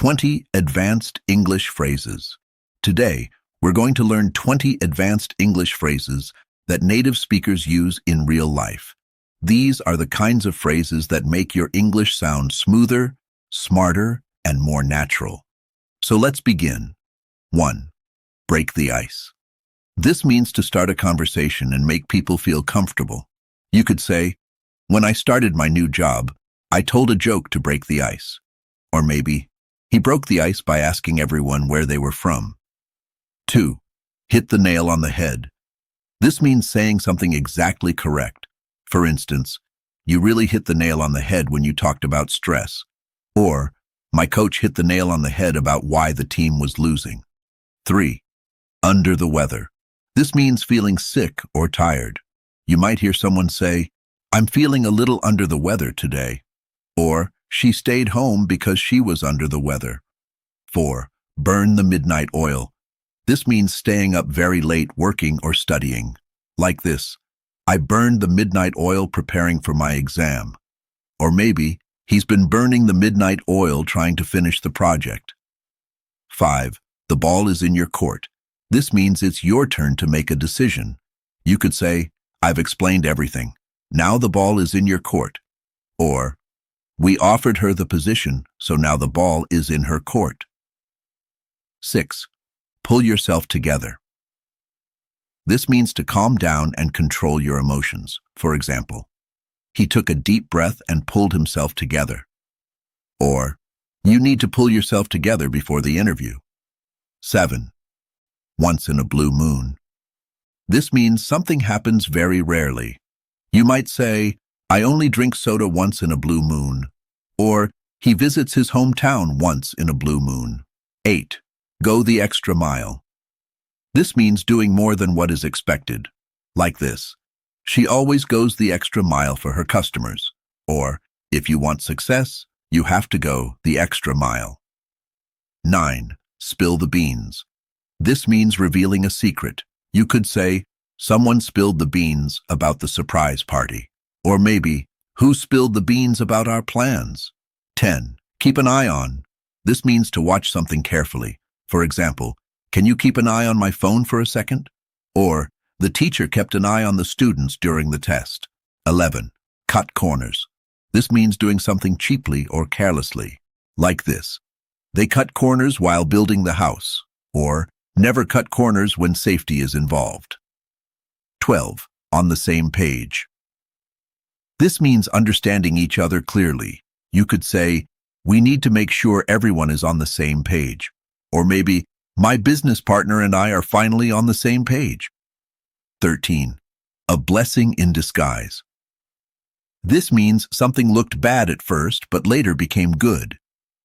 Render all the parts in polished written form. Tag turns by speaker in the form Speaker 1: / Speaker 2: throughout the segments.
Speaker 1: 20 Advanced English Phrases. Today, we're going to learn 20 advanced English phrases that native speakers use in real life. These are the kinds of phrases that make your English sound smoother, smarter, and more natural. So let's begin. 1. Break the ice. This means to start a conversation and make people feel comfortable. You could say, "When I started my new job, I told a joke to break the ice." Or maybe, "He broke the ice by asking everyone where they were from." 2. Hit the nail on the head. This means saying something exactly correct. For instance, "You really hit the nail on the head when you talked about stress." Or, "My coach hit the nail on the head about why the team was losing." 3. Under the weather. This means feeling sick or tired. You might hear someone say, "I'm feeling a little under the weather today." Or, "She stayed home because she was under the weather." 4. Burn the midnight oil. This means staying up very late working or studying. Like this, "I burned the midnight oil preparing for my exam." Or maybe, "He's been burning the midnight oil trying to finish the project." 5. The ball is in your court. This means it's your turn to make a decision. You could say, "I've explained everything. Now the ball is in your court." Or, "We offered her the position, so now the ball is in her court." 6. Pull yourself together. This means to calm down and control your emotions. For example, "He took a deep breath and pulled himself together." Or, "You need to pull yourself together before the interview." 7. Once in a blue moon. This means something happens very rarely. You might say, "I only drink soda once in a blue moon." Or, "He visits his hometown once in a blue moon." 8. Go the extra mile. This means doing more than what is expected. Like this, "She always goes the extra mile for her customers." Or, "If you want success, you have to go the extra mile." 9. Spill the beans. This means revealing a secret. You could say, "Someone spilled the beans about the surprise party." Or maybe, "Who spilled the beans about our plans?" 10. Keep an eye on. This means to watch something carefully. For example, "Can you keep an eye on my phone for a second?" Or, "The teacher kept an eye on the students during the test." 11. Cut corners. This means doing something cheaply or carelessly. Like this, "They cut corners while building the house." Or, "Never cut corners when safety is involved." 12. On the same page. This means understanding each other clearly. You could say, "We need to make sure everyone is on the same page." Or maybe, "My business partner and I are finally on the same page." 13. A blessing in disguise. This means something looked bad at first but later became good.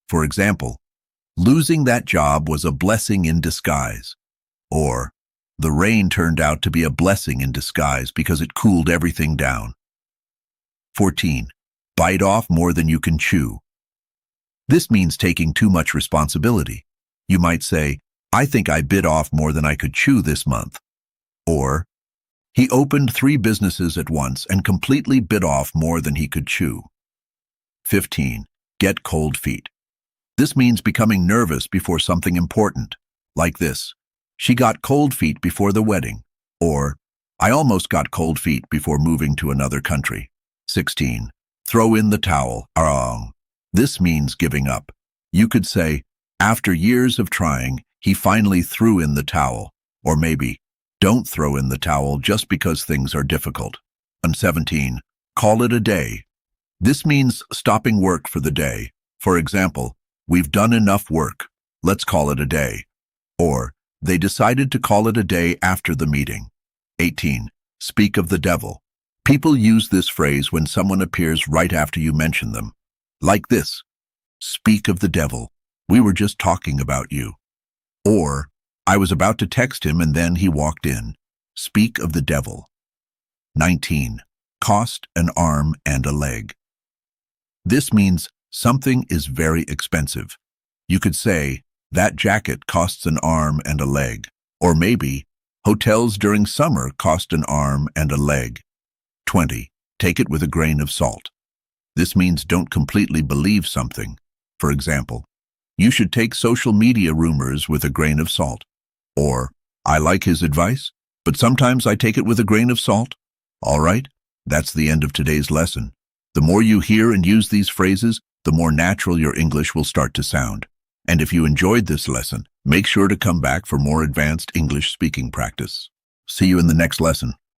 Speaker 1: For example, "Losing that job was a blessing in disguise." Or, "The rain turned out to be a blessing in disguise because it cooled everything down." 14. Bite off more than you can chew. This means taking too much responsibility. You might say, "I think I bit off more than I could chew this month." Or, "He opened 3 businesses at once and completely bit off more than he could chew." 15. Get cold feet. This means becoming nervous before something important. Like this, "She got cold feet before the wedding." Or, "I almost got cold feet before moving to another country." 16. Throw in the towel. This means giving up. You could say, "After years of trying, he finally threw in the towel." Or maybe, "Don't throw in the towel just because things are difficult." And 17. Call it a day. This means stopping work for the day. For example, "We've done enough work. Let's call it a day." Or, "They decided to call it a day after the meeting." 18. Speak of the devil. People use this phrase when someone appears right after you mention them. Like this, "Speak of the devil. We were just talking about you." Or, "I was about to text him and then he walked in." Speak of the devil. 19. Cost an arm and a leg. This means something is very expensive. You could say, "That jacket costs an arm and a leg." Or maybe, "Hotels during summer cost an arm and a leg." 20. Take it with a grain of salt. This means don't completely believe something. For example, You should take social media rumors with a grain of salt. Or, I like his advice, but sometimes I take it with a grain of salt. All right, that's the end of today's lesson. The more you hear and use these phrases, the more natural your English will start to sound. And if you enjoyed this lesson, make sure to come back for more advanced English speaking practice. See you in the next lesson.